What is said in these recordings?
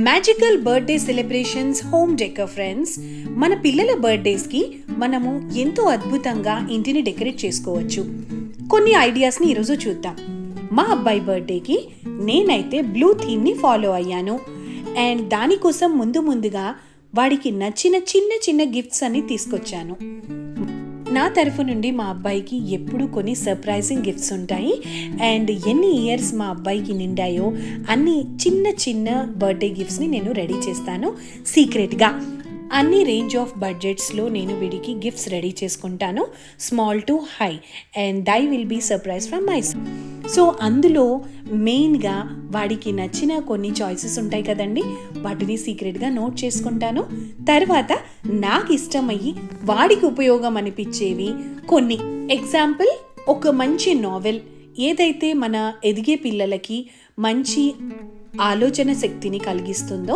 Magical birthday celebrations home decor friends. మన పిల్లల బర్త్డేస్కి మనము ఎంతో అద్భుతంగా ఇంటిని డెకరేట్ చేసుకోవచ్చు. కొన్ని ఐడియాస్ని ఈరోజు చూద్దాం. మా అబ్బాయి బర్త్డేకి నేనైతే బ్లూ థీమ్ని ఫాలో అయ్యాను. అండ్ దానికోసం ముందుగా వాడికి నచ్చిన చిన్న చిన్న గిఫ్ట్స్ అన్ని తీసుకొచ్చాను. నా తరఫు నుండి మా అబ్బాయికి ఎప్పుడు కొన్ని సర్ప్రైజింగ్ గిఫ్ట్స్ ఉంటాయి. అండ్ ఎన్ని ఇయర్స్ మా అబ్బాయికి నిండాయో అన్ని చిన్న చిన్న బర్త్డే గిఫ్ట్స్ని నేను రెడీ చేస్తాను సీక్రెట్గా. అన్ని రేంజ్ ఆఫ్ బడ్జెట్స్లో నేను వీడికి గిఫ్ట్స్ రెడీ చేసుకుంటాను, small to high, and they will be surprise from my self. So అందులో మెయిన్గా వాడికి నచ్చిన కొన్ని చాయిసెస్ ఉంటాయి కదండి, వాటిని సీక్రెట్గా నోట్ చేసుకుంటాను. తర్వాత నాకు ఇష్టమయ్యి వాడికి ఉపయోగం అనిపించేవి కొన్ని. ఎగ్జాంపుల్, ఒక మంచి నావెల్, ఏదైతే మన ఎదిగే పిల్లలకి మంచి ఆలోచన శక్తిని కలిగిస్తుందో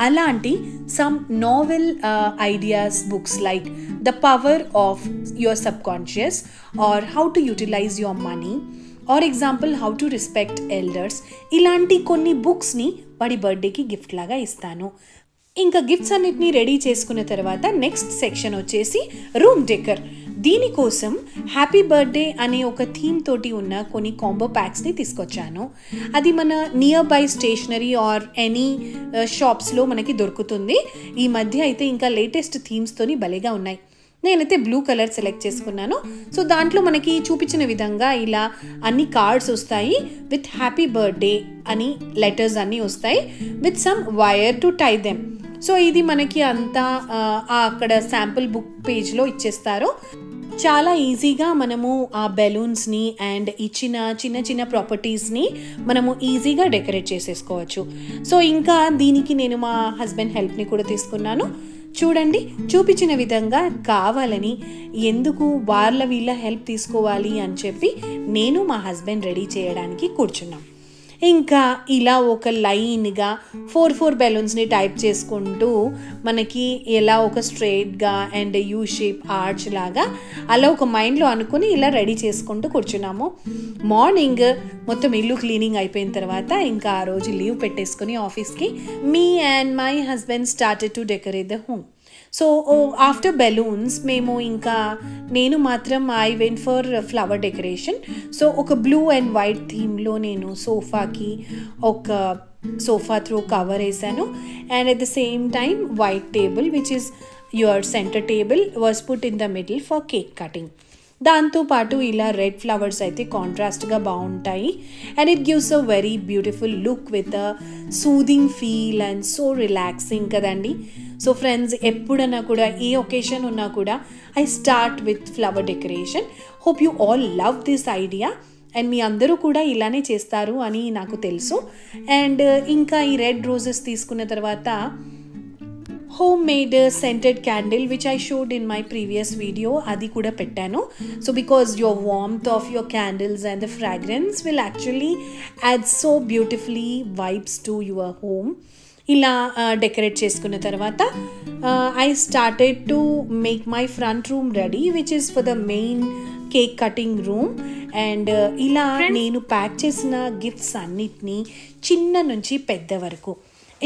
అలాంటి some novel ideas books like the power of your subconscious or how to utilize your money or example how to respect elders, ఇలాంటి కొన్ని బుక్స్ని వాడి బర్త్డేకి గిఫ్ట్ లాగా ఇస్తాను. ఇంకా గిఫ్ట్స్ అన్నిటిని రెడీ చేసుకున్న తర్వాత నెక్స్ట్ సెక్షన్ వచ్చేసి రూమ్ డెకర్. దీనికోసం హ్యాపీ బర్త్డే అనే ఒక థీమ్ తోటి ఉన్న కొన్ని కాంబో ప్యాక్స్ని తీసుకొచ్చాను. అది మన nearby stationery or any షాప్స్లో మనకి దొరుకుతుంది. ఈ మధ్య అయితే ఇంకా లేటెస్ట్ థీమ్స్తోని భలేగా ఉన్నాయి. నేనైతే బ్లూ కలర్ సెలెక్ట్ చేసుకున్నాను. సో దాంట్లో మనకి చూపించిన విధంగా ఇలా అన్ని కార్డ్స్ వస్తాయి విత్ హ్యాపీ బర్త్డే అని లెటర్స్ అన్నీ వస్తాయి with some wire to tie them. So ఇది మనకి అంతా అక్కడ శాంపుల్ బుక్ పేజ్లో ఇచ్చేస్తారు. చాలా ఈజీగా మనము ఆ బెలూన్స్ని అండ్ ఇచ్చిన చిన్న చిన్న ప్రాపర్టీస్ని మనము ఈజీగా డెకరేట్ చేసేసుకోవచ్చు. సో ఇంకా దీనికి నేను మా హస్బెండ్ హెల్ప్ని కూడా తీసుకున్నాను. చూడండి, చూపించిన విధంగా కావాలని, ఎందుకు వీళ్ళ హెల్ప్ తీసుకోవాలి అని చెప్పి నేను మా హస్బెండ్ రెడీ చేయడానికి కూర్చున్నాం. ఇంకా ఇలా ఒక లైన్గా 4 బెలూన్స్ని టైప్ చేసుకుంటూ మనకి ఎలా ఒక స్ట్రైట్గా అండ్ యూ షేప్ ఆర్చ్ లాగా అలా ఒక మైండ్లో అనుకుని ఇలా రెడీ చేసుకుంటూ కూర్చున్నాము. మార్నింగ్ మొత్తం ఇల్లు క్లీనింగ్ అయిపోయిన తర్వాత ఇంకా ఆ రోజు లీవ్ పెట్టేసుకుని ఆఫీస్కి me and my husband started to decorate the home. So after balloons మేము ఇంకా నేను మాత్రం I went for flower decoration. So ఒక బ్లూ అండ్ వైట్ థీమ్లో నేను సోఫాకి ఒక సోఫా త్రూ కవర్ వేసాను. And at the same time white table which is your centre table was put in the middle for cake cutting. దాంతోపాటు ఇలా red flowers అయితే కాంట్రాస్ట్గా బాగుంటాయి and it gives a very beautiful look with a soothing feel and so relaxing కదండి. So friends, ఎప్పుడన్నా కూడా ఏ occasion ఉన్నా కూడా I start with flower decoration. Hope you all love this idea and మీ అందరూ కూడా ఇలానే చేస్తారు అని నాకు తెలుసు. అండ్ ఇంకా ఈ రెడ్ రోజెస్ తీసుకున్న తర్వాత home made scented candle which I showed in my previous video, అది కూడా పెట్టాను. So because your warmth of your candles and the fragrance will actually add so beautifully vibes to your home. ఇలా decorate చేసుకున్న తర్వాత I started to make my front room ready which is for the main cake cutting room. And ఇలా నేను pack చేసిన gifts అన్నిటినీ చిన్న నుంచి పెద్ద వరకు,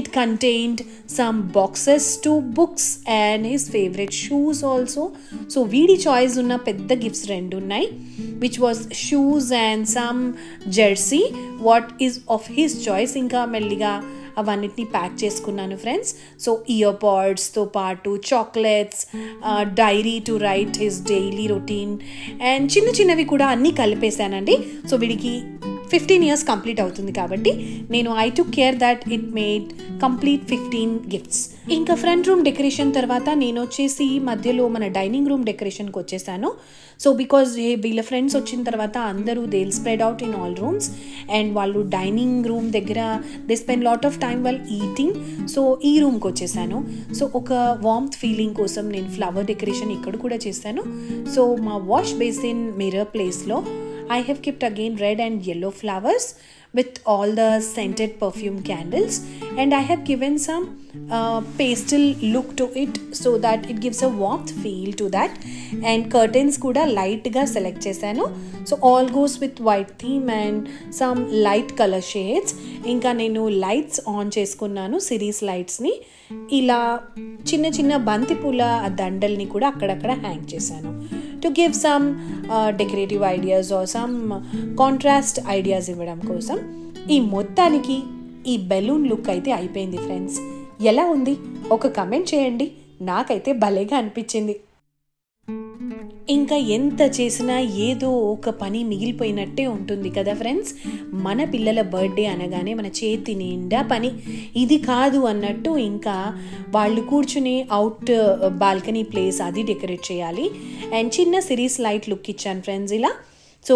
it contained some boxes to books and his favorite shoes also. So వీడి choice ఉన్న పెద్ద గిఫ్ట్స్ 2 ఉన్నాయి, which was shoes and some jersey what is of his choice. ఇంకా మెల్లిగా అవన్నిటిని ప్యాక్ చేసుకున్నాను ఫ్రెండ్స్. సో ఇయర్ పాడ్స్తో పాటు chocolates, diary to write his daily routine and చిన్నవి కూడా అన్నీ కలిపేశానండి. సో వీడికి 15 years కంప్లీట్ అవుతుంది కాబట్టి నేను I took care that it made complete 15 gifts. ఇంకా ఫ్రంట్ రూమ్ డెకరేషన్ తర్వాత నేను వచ్చేసి మధ్యలో మన డైనింగ్ రూమ్ డెకరేషన్కి వచ్చేసాను. సో బికాజ్ వీళ్ళ ఫ్రెండ్స్ వచ్చిన తర్వాత అందరూ they will spread out in all rooms and వాళ్ళు డైనింగ్ రూమ్ దగ్గర they spend lot of time while eating. So ఈ రూమ్కి వచ్చేసాను. సో ఒక వార్మ్త్ ఫీలింగ్ కోసం నేను ఫ్లవర్ డెకరేషన్ ఇక్కడ కూడా చేశాను. సో మా వాష్ బేసిన్ మిర్రర్ ప్లేస్లో I have kept again red and yellow flowers with all the scented perfume candles, and I have given some pastel look to it so that it gives a warmth feel to that. And curtains kuda light ga select chesanu, so all goes with white theme and some light color shades. ఇంకా నేను lights on చేసుకున్నాను, series లైట్స్ని. ఇలా చిన్న చిన్న బంతిపూల దండల్ని కూడా అక్కడక్కడ హ్యాంగ్ చేశాను to give some decorative ideas or some contrast ideas ఇవ్వడం కోసం. ఈ మొత్తానికి ఈ బెలూన్ లుక్ అయితే అయిపోయింది ఫ్రెండ్స్. ఎలా ఉంది ఒక కమెంట్ చేయండి. నాకైతే భలేగా అనిపించింది. ఇంకా ఎంత చేసినా ఏదో ఒక పని మిగిలిపోయినట్టే ఉంటుంది కదా ఫ్రెండ్స్. మన పిల్లల బర్త్డే అనగానే మన చేతి నిండా పని, ఇది కాదు అన్నట్టు ఇంకా వాళ్ళు కూర్చుని అవుట్ బాల్కనీ ప్లేస్ అది డెకరేట్ చేయాలి. అండ్ చిన్న సిరీస్ లైట్ లుక్ ఇచ్చాను ఫ్రెండ్స్ ఇలా. సో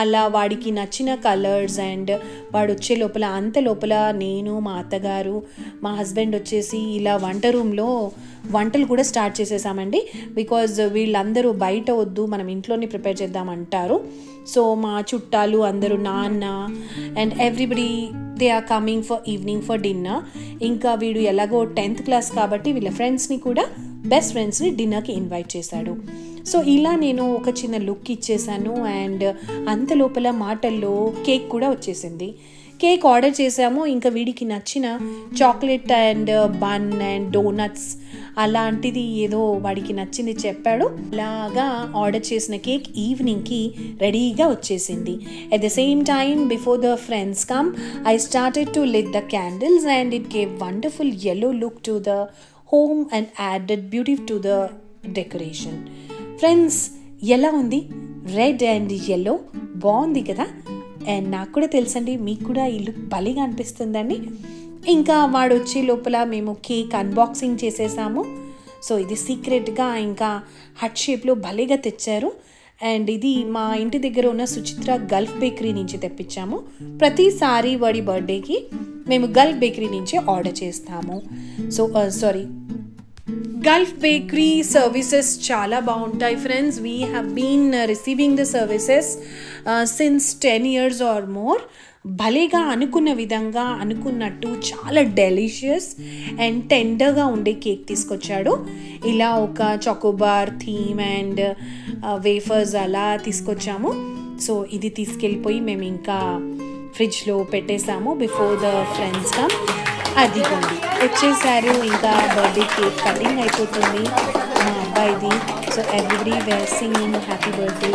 అలా వాడికి నచ్చిన కలర్స్ అండ్ వాడు వచ్చే లోపల అంత లోపల నేను, మా అత్తగారు, మా హస్బెండ్ వచ్చేసి ఇలా వంట రూమ్లో వంటలు కూడా స్టార్ట్ చేసేసామండి. బికాజ్ వీళ్ళందరూ బయట వద్దు, మనం ఇంట్లోనే ప్రిపేర్ చేద్దామంటారు. సో మా చుట్టాలు అందరూ, నాన్న and everybody they are coming for evening for dinner. ఇంకా వీడు ఎలాగో 10th క్లాస్ కాబట్టి వీళ్ళ ఫ్రెండ్స్ని కూడా, బెస్ట్ ఫ్రెండ్స్ని డిన్నర్కి ఇన్వైట్ చేశాడు. సో ఇలా నేను ఒక చిన్న లుక్ ఇచ్చేసాను. అండ్ అంత లోపల మాటల్లో కేక్ కూడా వచ్చేసింది. కేక్ ఆర్డర్ చేసాము. ఇంకా వీడికి నచ్చిన chocolate and bun and donuts అలాంటిది ఏదో వాడికి నచ్చింది చెప్పాడు. అలాగా ఆర్డర్ చేసిన కేక్ ఈవినింగ్కి రెడీగా వచ్చేసింది. At the same time before the friends come I started to lit the candles and it gave wonderful yellow look to the home and added beauty to the decoration. Friends ఎలా ఉంది? Red and yellow బాగుంది కదా. And నాకు కూడా తెలుసండి, మీకు కూడా ఈ లుక్ భలేగా అనిపిస్తుందండి. ఇంకా వాడు వచ్చే లోపల మేము కేక్ అన్బాక్సింగ్ చేసేసాము. సో ఇది సీక్రెట్గా ఇంకా హార్ట్ షేప్లో భలేగా తెచ్చారు. అండ్ ఇది మా ఇంటి దగ్గర ఉన్న సుచిత్ర గల్ఫ్ బేకరీ నుంచి తెప్పించాము. ప్రతిసారి వాడి బర్త్డేకి మేము గల్ఫ్ బేకరీ నుంచే ఆర్డర్ చేస్తాము. సో గల్ఫ్ బేకరీ సర్వీసెస్ చాలా బాగుంటాయి friends. We have been receiving the services since 10 years or more. భలేగా అనుకున్న విధంగా అనుకున్నట్టు చాలా డెలిషియస్ అండ్ టెండర్గా ఉండే కేక్ తీసుకొచ్చాడు. ఇలా ఒక చాకోబార్ థీమ్ అండ్ వేఫర్స్ అలా తీసుకొచ్చాము. సో ఇది తీసుకెళ్ళిపోయి మేము ఇంకా ఫ్రిడ్జ్లో పెట్టేసాము బిఫోర్ ద ఫ్రెండ్స్ కమ్. అదిగోండి వచ్చేసారు. ఇంకా బర్త్డే కేక్ కటింగ్ అయిపోతుంది మా అబ్బాయిది. So everybody were singing happy birthday.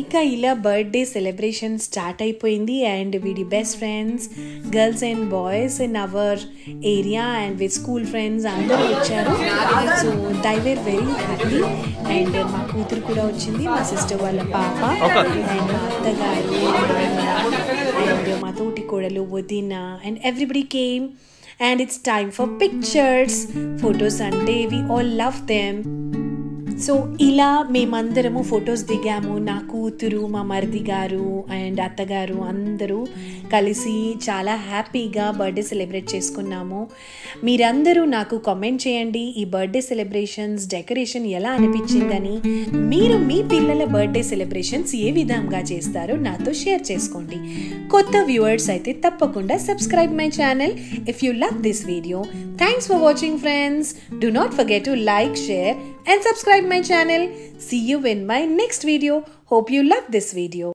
ఇంకా ఇలా బర్త్డే సెలబ్రేషన్ స్టార్ట్ అయిపోయింది. అండ్ వీడి best friends, girls and boys in our area and with school friends అందరూ వచ్చారు. So they were very happy. And మా కూతురు కూడా వచ్చింది, మా సిస్టర్ వాళ్ళ పాప అండ్ మా అత్తగారు అండ్ మా తోటి కోడలు వదిన and everybody came. And it's time for pictures. Photos ante we all love them. So ఇలా మేమందరము ఫొటోస్ దిగాము. నా కూతురు, మా మరిది గారు అండ్ అత్తగారు అందరూ కలిసి చాలా హ్యాపీగా బర్త్డే సెలబ్రేట్ చేసుకున్నాము. మీరందరూ నాకు కామెంట్ చేయండి ఈ బర్త్డే సెలబ్రేషన్స్ డెకరేషన్ ఎలా అనిపించిందని. మీరు మీ పిల్లల బర్త్డే సెలబ్రేషన్స్ ఏ విధంగా చేస్తారో నాతో షేర్ చేసుకోండి. కొత్త వ్యూవర్స్ అయితే తప్పకుండా subscribe my channel if you love this video. Thanks for watching friends. Do not forget to like, share and subscribe my channel. See you in my next video. Hope you love this video.